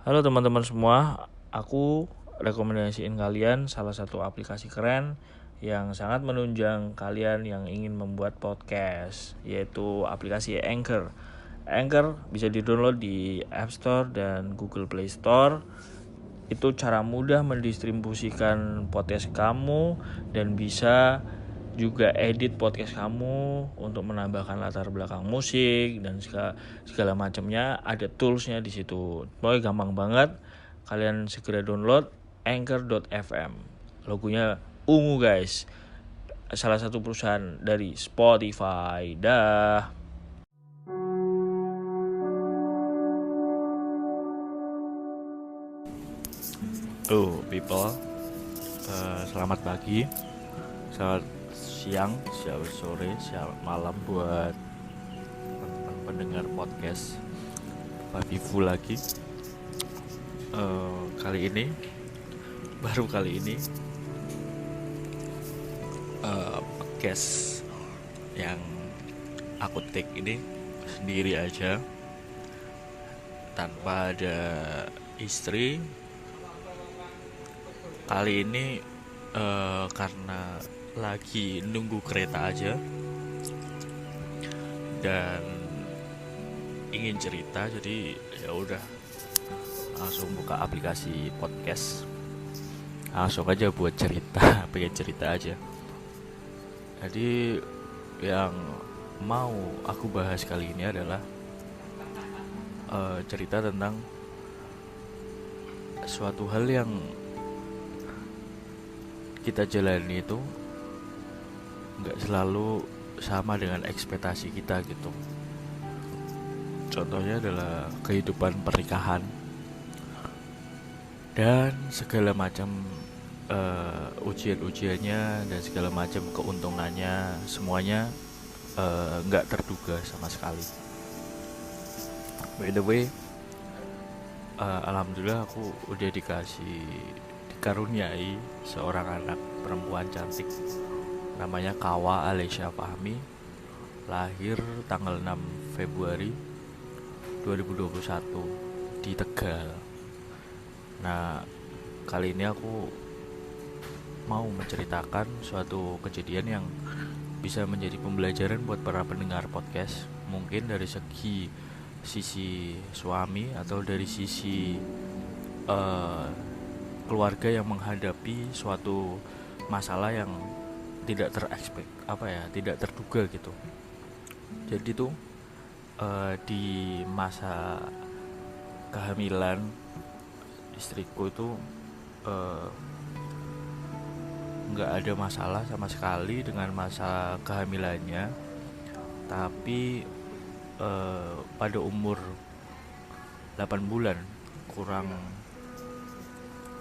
Halo teman-teman semua, aku rekomendasiin kalian salah satu aplikasi keren yang sangat menunjang kalian yang ingin membuat podcast, yaitu aplikasi Anchor. Anchor bisa di-download di App Store dan Google Play Store. Itu cara mudah mendistribusikan podcast kamu dan bisa juga edit podcast kamu untuk menambahkan latar belakang musik dan segala macamnya. Ada toolsnya di situ. Pokoknya gampang banget. Kalian segera download Anchor.fm. Logonya ungu guys. Salah satu perusahaan dari Spotify. Dah. People, selamat pagi, selamat siang, selamat sore, selamat malam buat teman-teman pendengar podcast Favivu lagi. Kali ini podcast yang aku take ini sendiri aja, tanpa ada istri. Kali ini karena lagi nunggu kereta aja dan ingin cerita, jadi ya udah langsung buka aplikasi podcast, langsung aja buat cerita. Pengen cerita aja. Jadi yang mau aku bahas kali ini adalah cerita tentang suatu hal yang kita jalani itu nggak selalu sama dengan ekspektasi kita gitu. Contohnya adalah kehidupan pernikahan dan segala macam ujian-ujiannya dan segala macam keuntungannya, semuanya nggak terduga sama sekali. By the way, alhamdulillah aku udah dikaruniai seorang anak perempuan cantik, namanya Kawa Alesya Fahmi, lahir tanggal 6 Februari 2021 di Tegal. Nah, kali ini aku mau menceritakan suatu kejadian yang bisa menjadi pembelajaran buat para pendengar podcast. Mungkin dari sisi suami atau dari sisi keluarga yang menghadapi suatu masalah yang tidak tidak terduga gitu. Jadi tuh di masa kehamilan istriku itu nggak ada masalah sama sekali dengan masa kehamilannya, tapi pada umur 8 bulan, kurang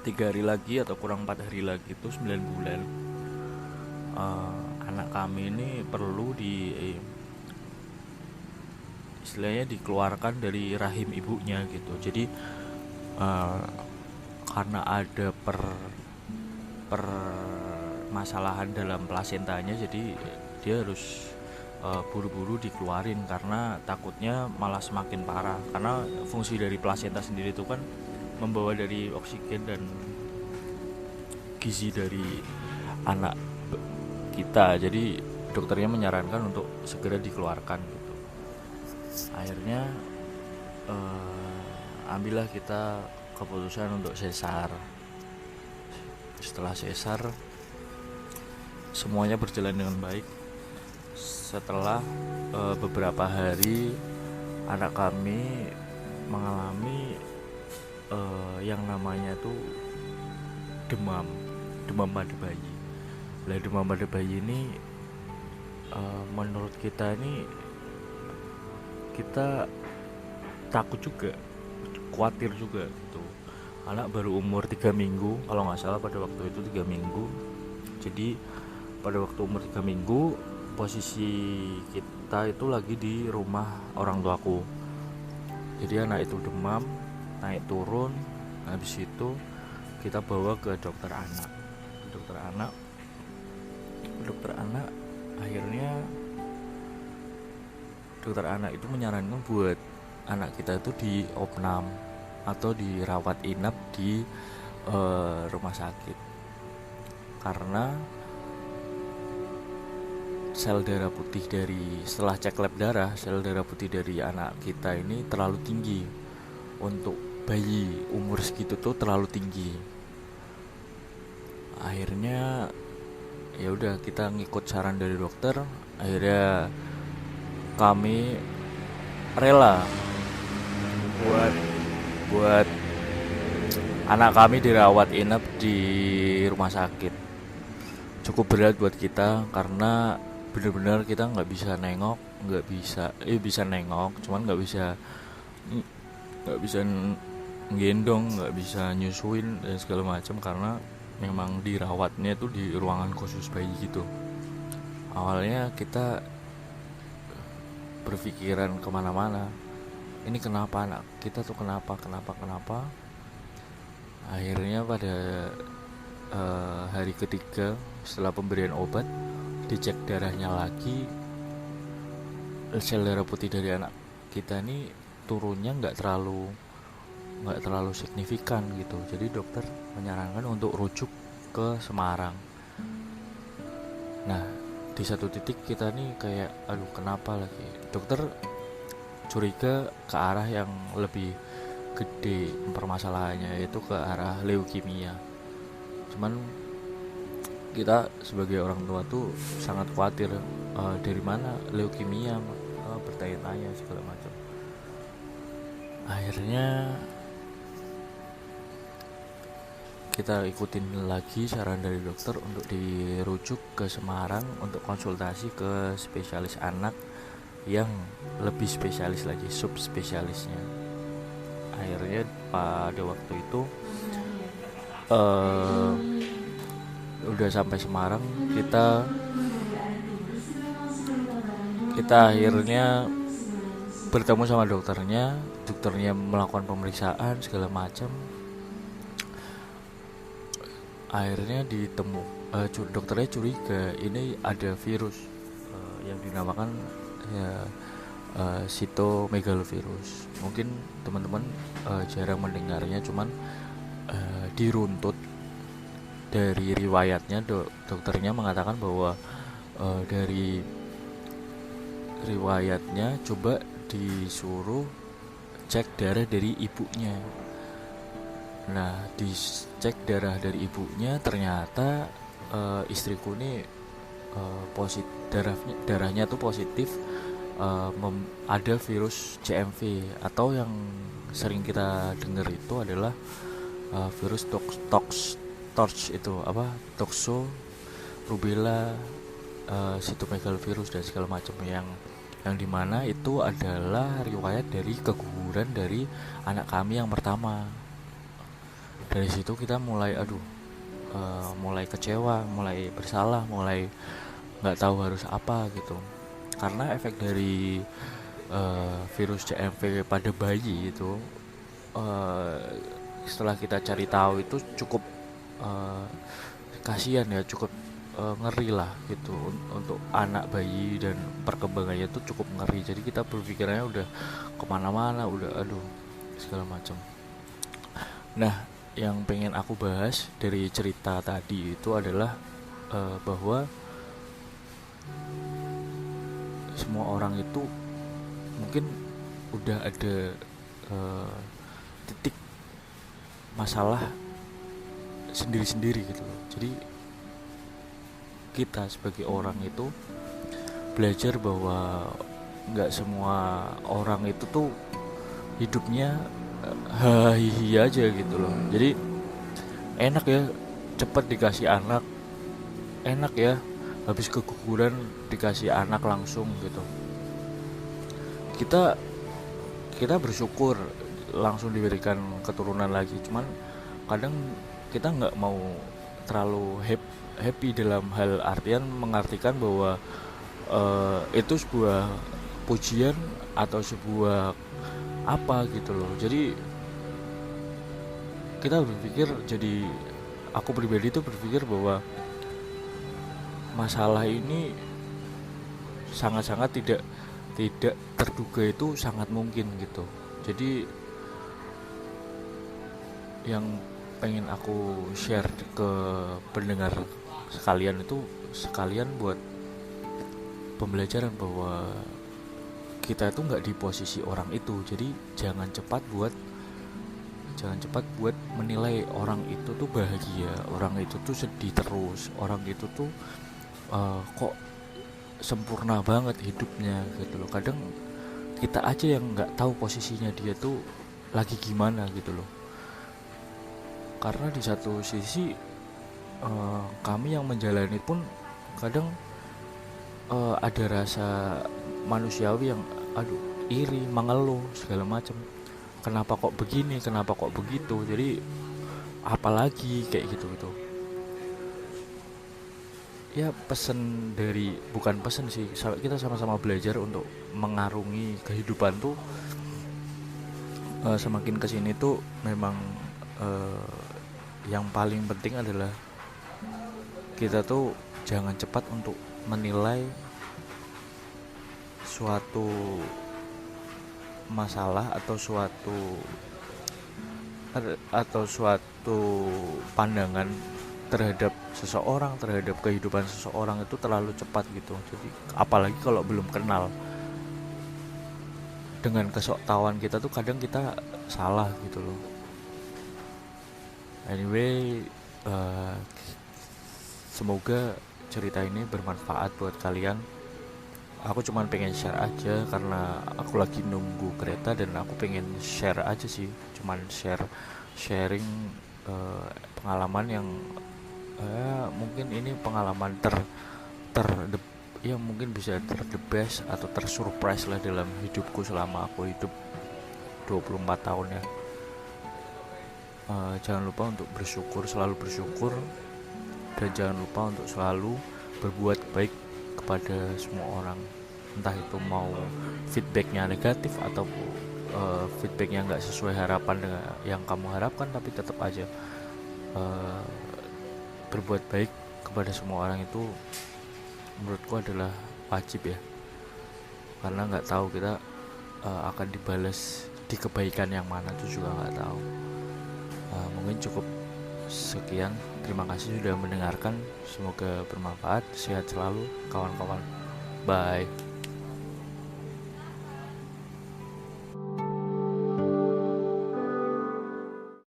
3 hari lagi atau kurang 4 hari lagi, itu 9 bulan, anak kami ini perlu istilahnya dikeluarkan dari rahim ibunya gitu. Jadi karena ada permasalahan dalam plasentanya, jadi dia harus buru-buru dikeluarin karena takutnya malah semakin parah. Karena fungsi dari plasenta sendiri itu kan membawa dari oksigen dan gizi dari anak kita. Jadi dokternya menyarankan untuk segera dikeluarkan gitu. Akhirnya ambillah kita keputusan untuk sesar. Setelah sesar, semuanya berjalan dengan baik. Setelah beberapa hari, anak kami mengalami yang namanya tuh demam pada bayi. Demam pada bayi ini menurut kita ini, kita takut juga, khawatir juga gitu. Anak baru umur 3 minggu kalau nggak salah, pada waktu itu 3 minggu. Jadi pada waktu umur 3 minggu, posisi kita itu lagi di rumah orang tuaku. Jadi anak itu demam, naik turun. Habis itu kita bawa ke dokter anak. Akhirnya dokter anak itu menyarankan buat anak kita itu di opnam. atau dirawat inap di rumah sakit, karena sel darah putih setelah cek lab darah, sel darah putih dari anak kita ini terlalu tinggi. Untuk bayi umur segitu tuh terlalu tinggi. Akhirnya ya udah, kita ngikut saran dari dokter. Akhirnya kami rela buat anak kami dirawat inap di rumah sakit. Cukup berat buat kita karena benar-benar kita nggak bisa nengok, bisa nengok, cuman nggak bisa gendong, nggak bisa nyusuin dan segala macam, karena memang dirawatnya itu di ruangan khusus bayi gitu. Awalnya kita berpikiran kemana-mana, ini kenapa anak kita tuh, kenapa. Akhirnya pada hari ketiga setelah pemberian obat, dicek darahnya lagi, sel darah putih dari anak kita ini turunnya nggak terlalu signifikan gitu. Jadi dokter menyarankan untuk rujuk ke Semarang. Nah, di satu titik kita nih kayak aduh, kenapa lagi? Dokter curiga ke arah yang lebih gede permasalahannya, yaitu ke arah leukemia. Cuman kita sebagai orang tua tuh sangat khawatir, dari mana leukemia, bertanya-tanya segala macam. Akhirnya kita ikutin lagi saran dari dokter untuk dirujuk ke Semarang untuk konsultasi ke spesialis anak yang lebih spesialis lagi, subspesialisnya. Akhirnya pada waktu itu udah sampai Semarang, kita akhirnya bertemu sama dokternya melakukan pemeriksaan segala macam. Akhirnya dokternya curiga ini ada virus yang dinamakan cytomegalovirus. Mungkin teman-teman jarang mendengarnya, cuman diruntut dari riwayatnya, dokternya mengatakan bahwa dari riwayatnya coba disuruh cek darah dari ibunya. Nah, dicek darah dari ibunya, ternyata istriku ini darahnya tuh positif, ada virus CMV, atau yang sering kita dengar itu adalah virus toxo rubella, cytomegalovirus dan segala macam, yang dimana itu adalah riwayat dari keguguran dari anak kami yang pertama. Dari situ kita mulai mulai kecewa, mulai bersalah, mulai nggak tahu harus apa gitu, karena efek dari virus CMV pada bayi itu, setelah kita cari tahu itu cukup kasihan ya, cukup ngeri lah gitu untuk anak bayi, dan perkembangannya itu cukup ngeri. Jadi kita berpikirannya udah kemana-mana, udah segala macam. Nah, yang pengen aku bahas dari cerita tadi itu adalah bahwa semua orang itu mungkin udah ada titik masalah sendiri-sendiri gitu loh. Jadi kita sebagai orang itu belajar bahwa nggak semua orang itu tuh hidupnya hihi aja gitu loh. Jadi enak ya cepet dikasih anak, enak ya habis keguguran dikasih anak langsung gitu. Kita bersyukur langsung diberikan keturunan lagi, cuman kadang kita nggak mau terlalu happy dalam hal artian mengartikan bahwa itu sebuah pujian atau sebuah apa gitu loh. Jadi kita aku pribadi itu berpikir bahwa masalah ini sangat-sangat tidak terduga, itu sangat mungkin gitu. Jadi yang pengen aku share ke pendengar sekalian itu sekalian buat pembelajaran bahwa kita itu nggak di posisi orang itu. Jadi jangan cepat buat menilai orang itu tuh bahagia, orang itu tuh sedih terus, orang itu tuh kok sempurna banget hidupnya gitu loh. Kadang kita aja yang nggak tahu posisinya dia tuh lagi gimana gitu loh. Karena di satu sisi kami yang menjalani pun kadang ada rasa manusiawi yang aduh iri, mengeluh segala macam. Kenapa kok begini, kenapa kok begitu. Jadi apalagi kayak gitu. Ya bukan pesan sih, kita sama-sama belajar untuk mengarungi kehidupan tuh. Semakin kesini tuh memang yang paling penting adalah kita tuh jangan cepat untuk menilai suatu masalah atau suatu pandangan terhadap seseorang, terhadap kehidupan seseorang itu terlalu cepat gitu. Jadi apalagi kalau belum kenal, dengan kesoktahuan kita tuh kadang kita salah gitu loh. Anyway, semoga cerita ini bermanfaat buat kalian. Aku cuman pengen share aja karena aku lagi nunggu kereta dan aku pengen share aja sih, cuman sharing pengalaman yang mungkin ini pengalaman ya mungkin bisa the best atau tersurprise lah dalam hidupku selama aku hidup 24 tahun ya. Jangan lupa untuk selalu bersyukur, dan jangan lupa untuk selalu berbuat baik kepada semua orang, entah itu mau feedbacknya negatif atau feedbacknya nggak sesuai harapan dengan yang kamu harapkan, tapi tetap aja berbuat baik kepada semua orang itu menurutku adalah wajib ya, karena nggak tahu kita akan dibalas di kebaikan yang mana itu juga nggak tahu. Mungkin cukup sekian, terima kasih sudah mendengarkan, semoga bermanfaat, sehat selalu kawan-kawan, bye.